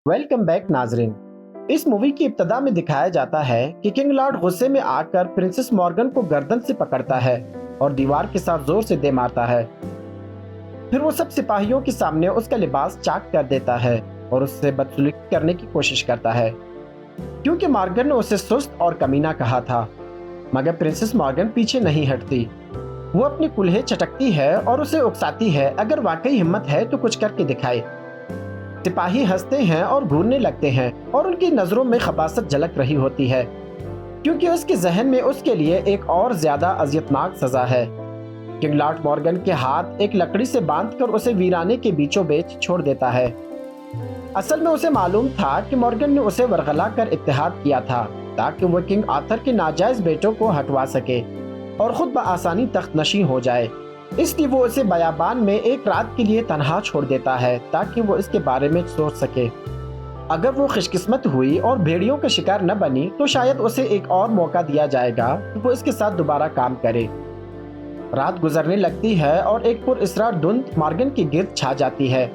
Welcome back नाजरीन। इस movie की इब्तदा में दिखाया जाता है कि किंग लॉर्ड गुस्से में आकर प्रिंसेस मॉर्गन को गर्दन से पकड़ता है और दीवार के साथ जोर से दे मारता है। फिर वो सब सिपाहियों के सामने उसका लिबास चाक कर देता है और उससे बदसलूकी करने की कोशिश करता है, क्योंकि मॉर्गन ने उसे सुस्त और कमीना कहा था। मगर प्रिंसेस मॉर्गन पीछे नहीं हटती। वो अपनी कुल्हे चटकती है और उसे उकसाती है, अगर वाकई हिम्मत है तो कुछ करके दिखाए। सिपाही हंसते हैं और घूरने लगते हैं और उनकी नजरों में खबासत झलक रही होती है, क्योंकि उसके जहन में उसके लिए एक और ज्यादा अजियतनाक सजा है। किंग लॉर्ड मॉर्गन के हाथ एक लकड़ी से बांधकर उसे वीराने के बीचों बीच छोड़ देता है। असल में उसे मालूम था कि मॉर्गन ने उसे वरगला कर इत्तेहाद किया था ताकि वो किंग आर्थर के नाजायज बेटों को हटवा सके और खुद बआसानी तख्त नशी हो जाए। इसलिए वो उसे बयाबान में एक रात के लिए तन्हा छोड़ देता है ताकि वो इसके बारे में सोच सके। अगर वो खुशकिस्मत हुई और भेड़ियों का शिकार न बनी तो शायद उसे एक और मौका दिया जाएगा कि वो इसके साथ दोबारा काम करे। रात गुजरने लगती है और एक पुरअसरार धुंध मॉर्गन के गिर्द छा जाती है।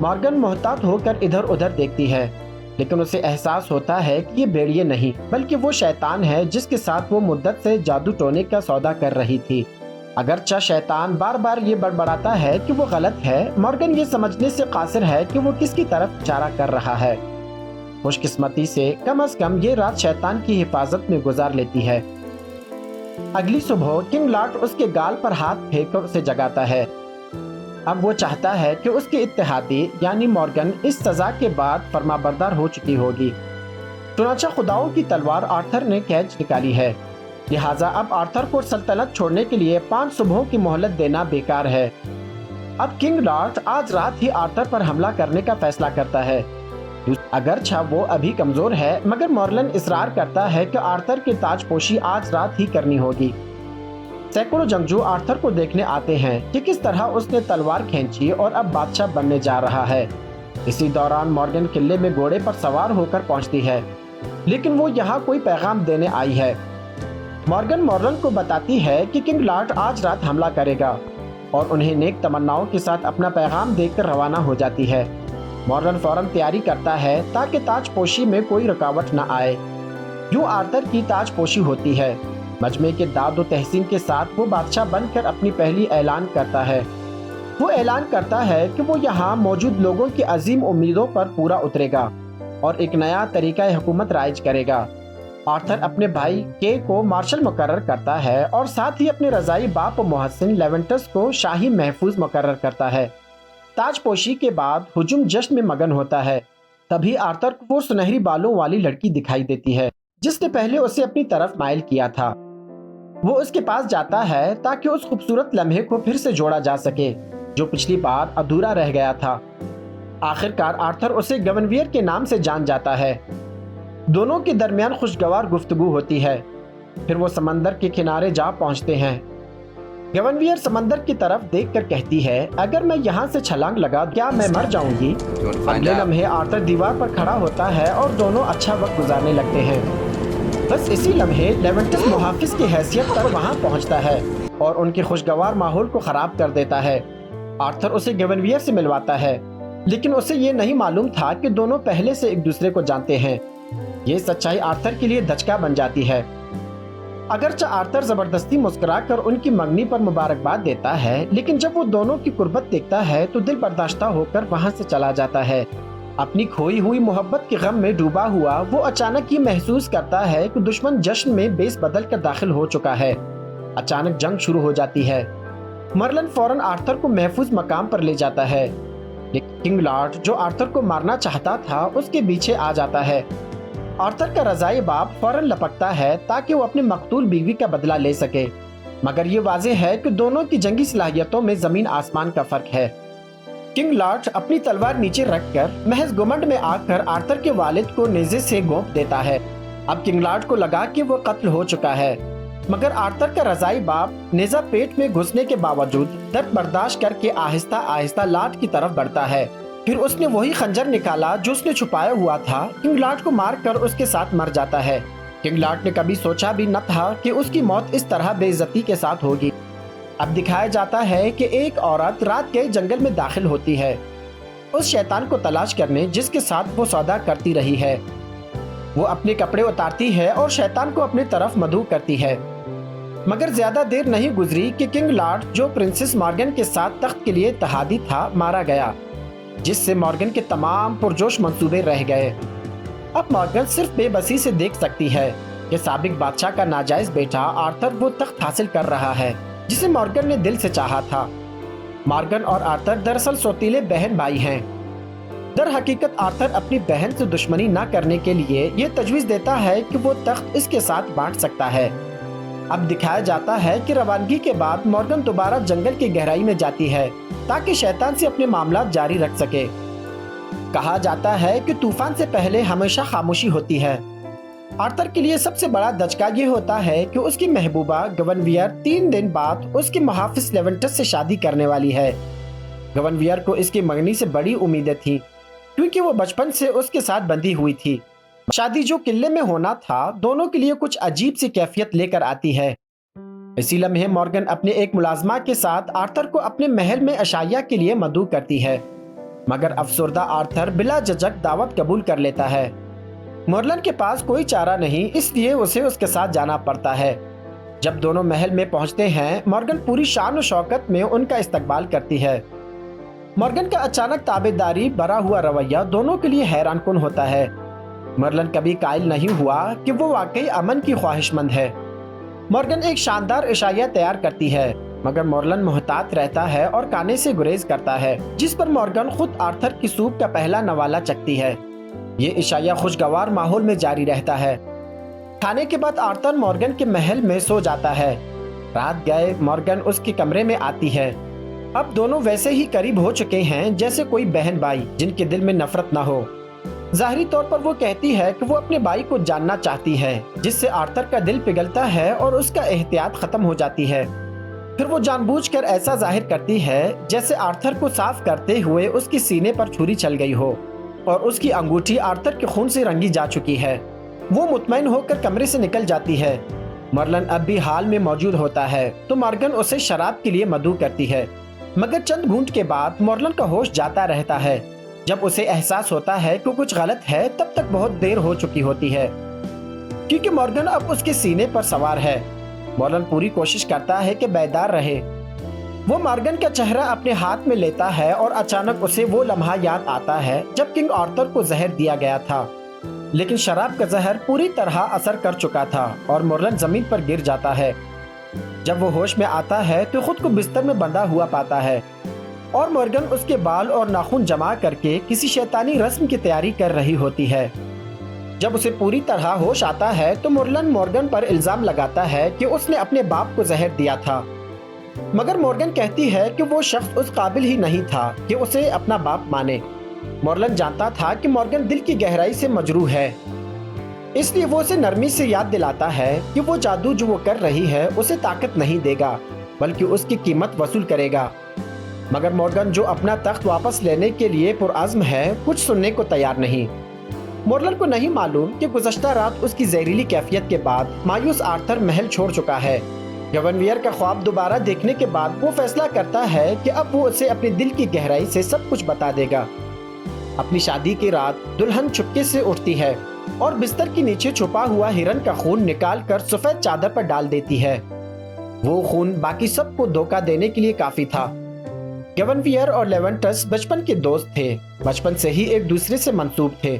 मॉर्गन मोहतात होकर इधर उधर देखती है, लेकिन उसे एहसास होता है कि ये भेड़िए नहीं बल्कि वो शैतान है जिसके साथ वो मुद्दत से जादू टोने का सौदा कर रही थी। अगरचे शैतान बार बार ये बड़बड़ाता है कि वो गलत है, मॉर्गन ये समझने से कासिर है कि वो किसकी तरफ इशारा कर रहा है। खुशकिस्मती से कम ये रात शैतान की हिफाजत में गुजार लेती है। अगली सुबह किंग लॉर्ड उसके गाल पर हाथ फेंककर उसे जगाता है। अब वो चाहता है कि उसके इत्तेहादी यानी मॉर्गन इस सजा के बाद फरमाबरदार हो चुकी होगी। चुनांचे खुदाओं की तलवार आर्थर ने कैच निकाली है, लिहाजा अब आर्थर को सल्तनत छोड़ने के लिए 5 सुबहों की मोहलत देना बेकार है। अब किंग लॉर्ड आज रात ही आर्थर पर हमला करने का फैसला करता है। अगरचे वो अभी कमजोर है, मगर मॉर्लन इसरार करता है कि आर्थर की ताजपोशी आज रात ही करनी होगी। सैकड़ों जंगजू आर्थर को देखने आते हैं कि किस तरह उसने तलवार खींची और अब बादशाह बनने जा रहा है। इसी दौरान मॉर्गन किले में घोड़े पर सवार होकर पहुंचती है, लेकिन वो यहाँ कोई पैगाम देने आई है। मॉर्गन मॉर्लन को बताती है कि किंग लॉर्ड आज रात हमला करेगा और उन्हें नेक तमन्नाओं के साथ अपना पैगाम देकर रवाना हो जाती है। मॉर्गन फौरन तैयारी करता है ताकि ताजपोशी में कोई रुकावट न आए। यूं आर्थर की ताजपोशी होती है। मजमे के दाद व तहसीन के साथ वो बादशाह बनकर अपनी पहली ऐलान करता है। वो ऐलान करता है कि वो यहाँ मौजूद लोगों की अजीम उम्मीदों पर पूरा उतरेगा और एक नया तरीका हुकूमत राइज करेगा। आर्थर अपने भाई के को मार्शल मुकर्रर करता है और साथ ही अपने रजाई बाप मोहसिन लेवेंटस को शाही महफूज मुकर्रर करता है। ताजपोशी के बाद हुजूम जश्न में मगन होता है। तभी आर्थर को वो सुनहरी बालों वाली लड़की दिखाई देती है जिसने पहले उसे अपनी तरफ माइल किया था। वो उसके पास जाता है ताकि उस खूबसूरत लम्हे को फिर से जोड़ा जा सके जो पिछली बार अधूरा रह गया था। आखिरकार आर्थर उसे गवनवियर के नाम से जान जाता है। दोनों के दरमियान खुशगवार गुफ्तगू होती है। फिर वो समंदर के किनारे जा पहुंचते हैं। गवनवियर समंदर की तरफ देखकर कहती है, अगर मैं यहाँ से छलांग लगा क्या मैं मर जाऊंगी? अगले लम्हे आर्थर दीवार पर खड़ा होता है और दोनों अच्छा वक्त गुजारने लगते हैं। बस इसी लम्हे लेवेंटस मुहाफिज की हैसियत पर वहाँ पहुँचता है और उनके खुशगवार माहौल को खराब कर देता है। आर्थर उसे गवनवियर से मिलवाता है, लेकिन उसे ये नहीं मालूम था कि दोनों पहले से एक दूसरे को जानते हैं। ये सच्चाई आर्थर के लिए धचका बन जाती है। अगरचे आर्थर जबरदस्ती मुस्कुराकर उनकी मंगनी पर मुबारकबाद देता है, लेकिन जब वो दोनों की कुर्बत देखता है तो दिल बर्दाश्ता होकर वहाँ से चला जाता है। अपनी खोई हुई मोहब्बत के गम में डूबा हुआ वो अचानक ये महसूस करता है कि दुश्मन जश्न में बेस बदल कर दाखिल हो चुका है। अचानक जंग शुरू हो जाती है। मर्लन फौरन आर्थर को महफूज मकाम पर ले जाता है, लेकिन किंग लॉर्ड जो आर्थर को मारना चाहता था उसके पीछे आ जाता है। आर्थर का रजाई बाप फौरन लपकता है ताकि वो अपनी मकतूल बीवी का बदला ले सके, मगर ये वाज़ेह है कि दोनों की जंगी सलाहियतों में जमीन आसमान का फर्क है। किंग लॉर्ड अपनी तलवार नीचे रखकर महज घुमंड में आकर आर्थर के वालिद को नेज़े से गोंप देता है। अब किंग लॉर्ड को लगा कि वो कत्ल हो चुका है, मगर आर्थर का रजाई बाप नेज़ा पेट में घुसने के बावजूद दर्द बर्दाश्त करके आहिस्ता आहिस्ता लाट की तरफ बढ़ता है। फिर उसने वही खंजर निकाला जो उसने छुपाया हुआ था। किंग लॉर्ड को मारकर उसके साथ मर जाता है। किंग लॉर्ड ने कभी सोचा भी न था कि उसकी मौत इस तरह बेइज्जती के साथ होगी। अब दिखाया जाता है कि एक औरत रात के जंगल में दाखिल होती है। उस शैतान को तलाश करने जिसके साथ वो सौदा करती रही है। वो अपने कपड़े उतारती है और शैतान को अपनी तरफ मदऊ करती है। मगर ज्यादा देर नहीं गुजरी कि किंग लॉर्ड, जो प्रिंसेस मॉर्गन के साथ तख्त के लिए इत्तेहादी था, मारा गया, जिससे मॉर्गन के तमाम पुरजोश मंसूबे रह गए। अब मॉर्गन सिर्फ बेबसी से देख सकती है कि साबिक बादशाह का नाजायज बेटा आर्थर वो तख्त हासिल कर रहा है जिसे मॉर्गन ने दिल से चाहा था। मॉर्गन और आर्थर दरअसल सौतीले बहन भाई हैं। दर हकीकत आर्थर अपनी बहन से दुश्मनी न करने के लिए ये तजवीज़ देता है कि वो तख्त इसके साथ बांट सकता है। अब दिखाया जाता है कि रवानगी के बाद मॉर्गन दोबारा जंगल की गहराई में जाती है ताकि शैतान से अपने मामला जारी रख सके। कहा जाता है कि तूफान से पहले हमेशा खामोशी होती है। आर्थर के लिए सबसे बड़ा दचका ये होता है कि उसकी महबूबा गवनवियर 3 दिन बाद उसके मुहाफिज लेवेंटस से शादी करने वाली है। गवनवियर को इसकी मंगनी से बड़ी उम्मीदें थीं, क्योंकि वो बचपन से उसके साथ बंधी हुई थी। शादी जो किले में होना था, दोनों के लिए कुछ अजीब सी कैफियत लेकर आती है। इसी लम्हे मॉर्गन अपने एक मुलाजमा के साथ आर्थर को अपने महल में अशाया के लिए मदऊ करती है, मगर अफसरदा आर्थर बिला झिझक दावत कबूल कर लेता है। मॉर्गन के पास कोई चारा नहीं, इसलिए उसे उसके साथ जाना पड़ता है। जब दोनों महल में पहुंचते हैं, मॉर्गन पूरी शान और शौकत में उनका इस्तकबाल करती है। मॉर्गन का अचानक ताबेदारी भरा हुआ रवैया दोनों के लिए हैरान कुन होता है। मॉर्गन कभी कायल नहीं हुआ कि वो वाकई अमन की ख्वाहिशमंद है। मॉर्गन एक शानदार इशाया तैयार करती है, मगर मॉर्गन मोहतात रहता है और खाने से गुरेज करता है, जिस पर मॉर्गन खुद आर्थर की सूप का पहला नवाला चखती है। ये इशाया खुशगवार माहौल में जारी रहता है। खाने के बाद आर्थर मॉर्गन के महल में सो जाता है। रात गए मॉर्गन उसके कमरे में आती है। अब दोनों वैसे ही करीब हो चुके हैं जैसे कोई बहन भाई जिनके दिल में नफरत ना हो। ज़ाहिरी तौर पर वो कहती है कि वो अपने भाई को जानना चाहती है, जिससे आर्थर का दिल पिघलता है और उसका एहतियात खत्म हो जाती है। फिर वो जानबूझकर ऐसा जाहिर करती है जैसे आर्थर को साफ करते हुए उसके सीने पर छुरी चल गई हो और उसकी अंगूठी आर्थर के खून से रंगी जा चुकी है। वो मुतमईन होकर कमरे से निकल जाती है। मॉर्गन अब भी हाल में मौजूद होता है तो मॉर्गन उसे शराब के लिए मदऊ करती है, मगर चंद घूंट के बाद मॉर्गन का होश जाता रहता है। जब उसे एहसास होता है कि कुछ गलत है, तब तक बहुत देर हो चुकी होती है, क्योंकि मॉर्गन अब उसके सीने पर सवार है। मॉर्गन पूरी कोशिश करता है कि बेदार रहे। वो मॉर्गन का चेहरा अपने हाथ में लेता है और अचानक उसे वो लम्हा याद आता है जब किंग आर्थर को जहर दिया गया था, लेकिन शराब का जहर पूरी तरह असर कर चुका था और मॉर्गन जमीन पर गिर जाता है। जब वो होश में आता है तो खुद को बिस्तर में बंधा हुआ पाता है और मॉर्गन उसके बाल और नाखून जमा करके किसी शैतानी रस्म की तैयारी कर रही होती है। जब उसे पूरी तरह होश आता है तो मॉर्गन पर इल्जाम लगाता है कि उसने अपने बाप को जहर दिया था, मगर मॉर्गन कहती है कि वो शख्स उस काबिल ही नहीं था कि उसे अपना बाप माने। मॉर्गन जानता था कि मॉर्गन दिल की गहराई से मजरूह है, इसलिए वो उसे नरमी से याद दिलाता है कि वो जादू जो वो कर रही है उसे ताकत नहीं देगा, बल्कि उसकी कीमत वसूल करेगा। मगर मॉर्गन, जो अपना तख्त वापस लेने के लिए पुरअज़्म है, कुछ सुनने को तैयार नहीं। मॉर्गन को नहीं मालूम कि गुज़श्ता रात उसकी जहरीली कैफियत के बाद मायूस आर्थर महल छोड़ चुका है। गवनवियर का ख्वाब दोबारा देखने के बाद वो फैसला करता है कि अब वो उसे अपने दिल की गहराई से सब कुछ बता देगा। अपनी शादी की रात दुल्हन चुपके से उठती है और बिस्तर के नीचे छुपा हुआ हिरन का खून निकाल कर सफेद चादर पर डाल देती है। वो खून बाकी सबको धोखा देने के लिए काफी था। गवनवियर और लेवेंटस बचपन के दोस्त थे, बचपन से ही एक दूसरे से मंसूब थे।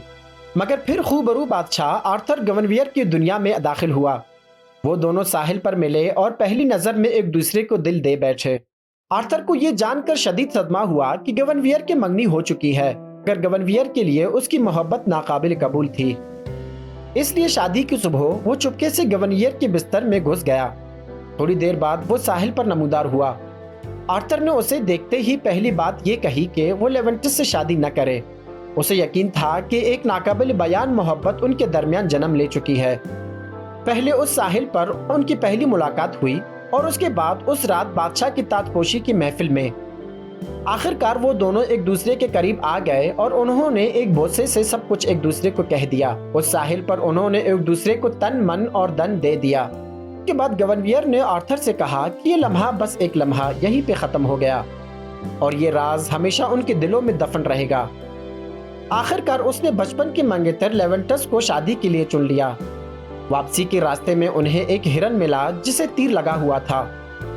मगर फिर खूबरू बादशाह आर्थर गवनवियर की दुनिया में दाखिल हुआ। वो दोनों साहिल पर मिले और पहली नजर में एक दूसरे को दिल दे बैठे। आर्थर को ये जानकर शदीद सदमा हुआ कि गवनवियर की मंगनी हो चुकी है, मगर गवनवियर के लिए उसकी मोहब्बत नाकाबिल कबूल थी। इसलिए शादी की सुबह वो चुपके से गवनवियर के बिस्तर में घुस गया। थोड़ी देर बाद वो साहिल पर नमूदार हुआ। आर्थर ने उसे देखते ही पहली बात ये कही कि वो लेवेंटस से शादी न करे। उसे यकीन था कि एक नाकाबिल बयान मोहब्बत उनके दरमियान जन्म ले चुकी है। पहले उस साहिल पर उनकी पहली मुलाकात हुई और उसके बाद उस रात बादशाह की ताजपोशी की महफिल में। आखिरकार वो दोनों एक दूसरे के करीब आ गए और उन्होंने एक बोसे से सब कुछ एक दूसरे को कह दिया। उस साहिल पर उन्होंने एक दूसरे को तन मन और धन दे दिया। उसके बाद गवनवियर ने आर्थर से कहा कि ये लम्हा बस एक लम्हा यहीं पे खत्म हो गया। اور یہ راز ہمیشہ ان کے دلوں میں دفن رہے گا۔ آخرکار اس نے بچپن کے منگیتر لیونٹس کو شادی کے لیے چن لیا۔ واپسی کے راستے میں انہیں ایک ہرن ملا جسے تیر لگا ہوا تھا۔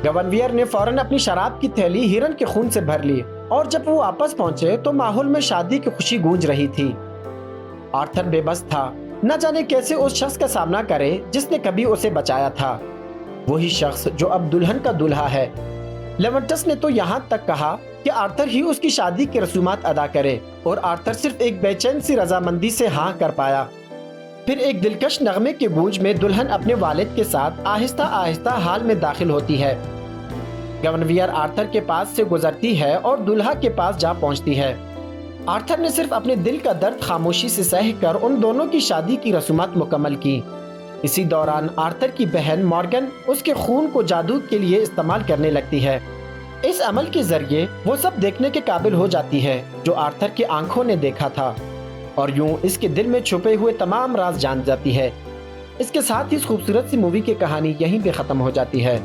گونویر نے فوراً اپنی شراب کی تھیلی ہرن کے خون سے بھر لی اور جب وہ واپس پہنچے تو ماحول میں شادی کی خوشی گونج رہی تھی۔ آرتھر بے بس تھا، نہ جانے کیسے اس شخص کا سامنا کرے جس نے کبھی اسے بچایا تھا، وہی شخص جو اب دلہن کا دلہا ہے۔ لیونٹس نے تو یہاں تک کہا کہ آرتھر ہی اس کی شادی کے رسومات ادا کرے، اور آرتھر صرف ایک بے چین سی رضامندی سے ہاں کر پایا۔ پھر ایک دلکش نغمے کے گونج میں دلہن اپنے والد کے ساتھ آہستہ آہستہ ہال میں داخل ہوتی ہے۔ گونویر آرتھر کے پاس سے گزرتی ہے اور دلہا کے پاس جا پہنچتی ہے۔ آرتھر نے صرف اپنے دل کا درد خاموشی سے سہ کر ان دونوں کی شادی کی رسومات مکمل کی۔ اسی دوران آرتھر کی بہن مارگن اس کے خون کو جادو کے لیے استعمال کرنے لگتی ہے۔ اس عمل کے ذریعے وہ سب دیکھنے کے قابل ہو جاتی ہے جو آرتھر کی آنکھوں نے دیکھا تھا، اور یوں اس کے دل میں چھپے ہوئے تمام راز جان جاتی ہے۔ اس کے ساتھ ہی اس خوبصورت سی مووی کی کہانی یہیں پہ ختم ہو جاتی ہے۔